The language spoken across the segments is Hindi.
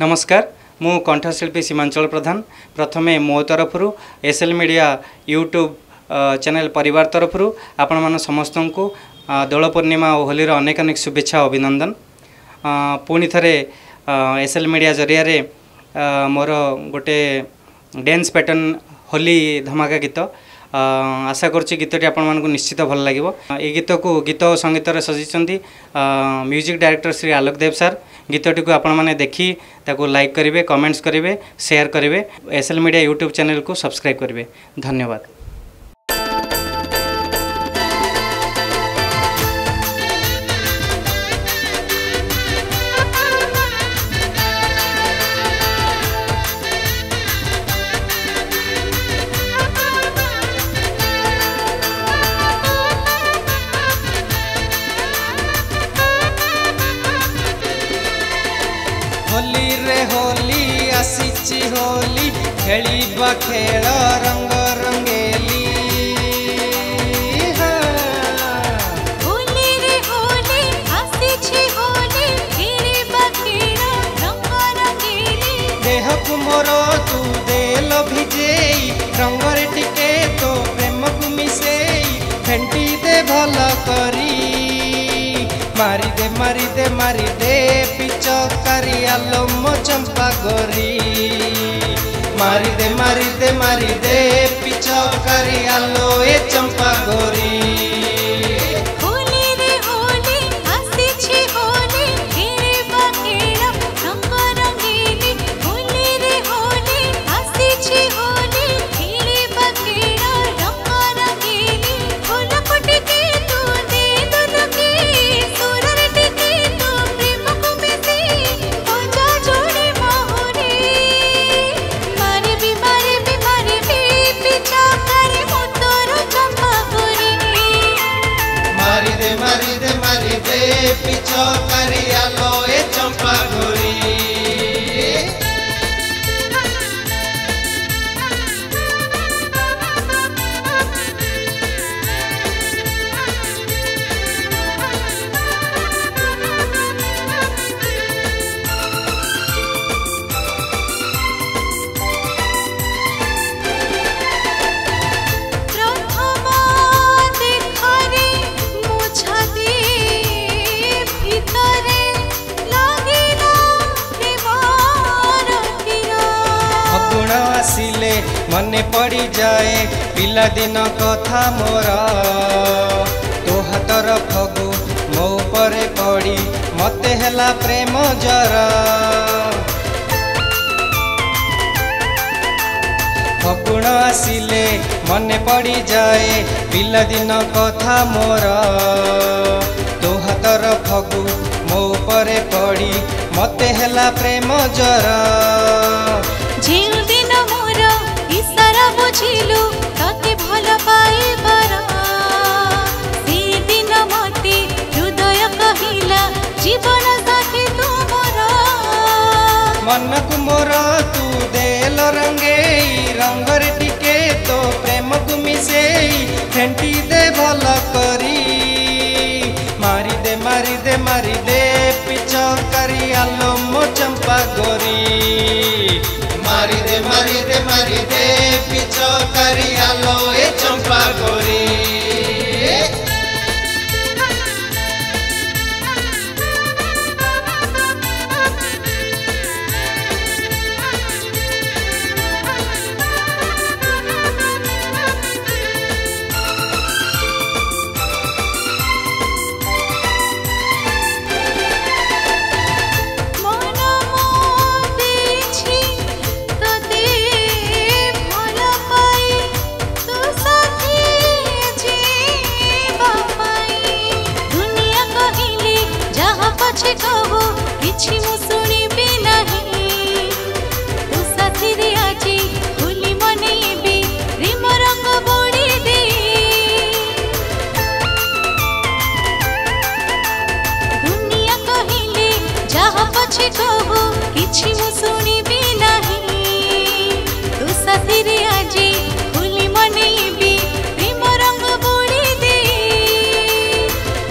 नमस्कार मु कंठशिल्पी सीमांचल प्रधान प्रथमे मो तरफ एसएल मीडिया यूट्यूब चैनल परिवार तरफ आपण मान समस्त को दोल पूर्णिमा और होली अनेक अनेक शुभेच्छा अभिनंदन। पुणी थे एसएल मीडिया जरिया मोर गोटे डांस पैटर्न होली धमाका गीत आशा करुच्ची गीतटी आपण मानक निश्चित भल लगे। ये गीत को गीत और संगीत सजिंट म्यूजिक डायरेक्टर श्री आलोक देव सर। गीतटी को आपण मैंने देखी ताको लाइक करेंगे, कमेंट्स करेंगे, शेयर करेंगे, एसएल मीडिया यूट्यूब चैनल को सब्सक्राइब करेंगे। धन्यवाद। होली रे होली आसीची होली खेलिबा खेल रंग रंगेली। होली रे होली आसीची होली खेलिबा खेल रंग रंगेली। देह कुमोर तू देल भिजेई रंगरे टिके तो प्रेम को मिसेई फेंटी दे भल करी। मारी दे मारी दे मारी दे पिचकारी आलो मो चंपा गोरी। मारी दे मारी दे मारी दे पिचकारी आलो ए चंपा गोरी। होली रे होली आसीची होली खेलिबा खेल रंग रंगेली। होली रे होली आसीची होली खेलिबा खेल रंग रंगेली। फूल फुटके तू दे दूध के सुरर टिके तू प्रेम को मिसेई हो जा जोड़ी मोहरे। मारे भी पीछा करे मोतरो चंपा गोरी। मारी दे पिचकारी आलो ए चंपा गोरी। प्रथम देखारे मुछाती भितरे लागिला प्रेमर तीर। फगुण आसिले मने पड़ी जाए पिला दिन कथा मोर। तो हाथर फगु मो परे पड़ी मते हेला प्रेम जर। फगुण आसिले मने पड़ी जाए पिला दिन कथा मोर। तो हाथर फगु मो परे पड़ी मते हेला प्रेम जर। जेउ दिन मोर इशारा बुझिलु तते भल पाइबार। से दिन मते हृदय कहिला जीवन साथी तू मोर। मन को मोर तू देल रंगेई रंगरे टिके तो प्रेम को मिसेई फेंटी दे भल करी। मारी दे पिचकारी आलो मो चंपा गोरी। मारी दे पिचकारी आलो ए चंपा गोरी। मन देछि तते भल पाई तू साथी जीवा पाई। दुनिया कहिले जहाँ पछे कहो किछि मु सुनिबी नहीं। तू साथी रे आजी होली मनेबी प्रेम रंग बोड़ी दे। दुनिया कहिले जहाँ पछे कहो किछि मु सुनिबी नहीं। तू साथी रे आजी होली मनेबी प्रेम रंग बोड़ी दे।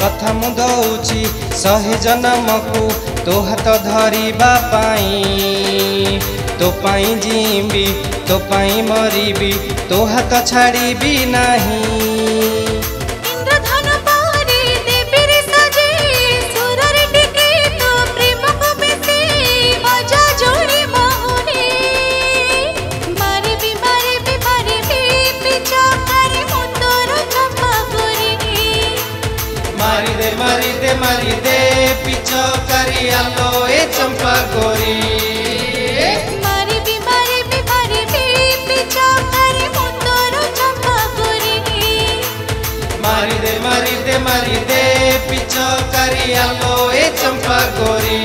कथा मु दौची सहे जन्म को तो हाथ धरिबा पाई तो पाई जीबी तो पाई मरिबी तो हाथ छाड़ीबी नाही इंद्रधनु पारे देवी रे सजे सुरर टिके तो प्रेम को मिसे मजा जोड़ी मोहरे मारे भी पिछा करे मुंदर चंपा गोरी मारी दे पिछो करी आलो ए चंपा गोरी मारी दे पिछो करी आलो ए चंपा गोरी।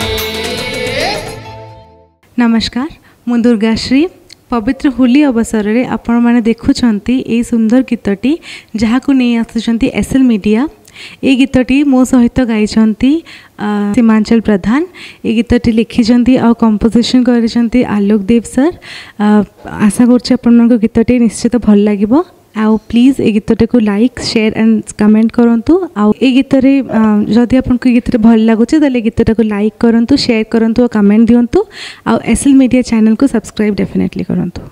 नमस्कार मु दुर्गाश्री पवित्र होली अवसर में आपण मैंने देखुंट ये सुंदर गीतटी जहाँ को नहीं आसुंच एसएल मीडिया ये गीतटी मो सहित गाई सीमांचल प्रधान ये गीतटी लिखिं आ कंपोजिशन कर आलोक देव सर आशा कर गीतटी निश्चित भल लगे आउ प्लीज ए गीतटे को लाइक शेयर एंड कमेंट करंतु आउ ए गीतरे जदि आपनको गीतरे भल लागुचे तले गीतटा को लाइक करंतु शेयर करंतु और कमेंट दियंतु आउ एसएल मीडिया चैनल को सब्सक्राइब डेफिनेटली करंतु।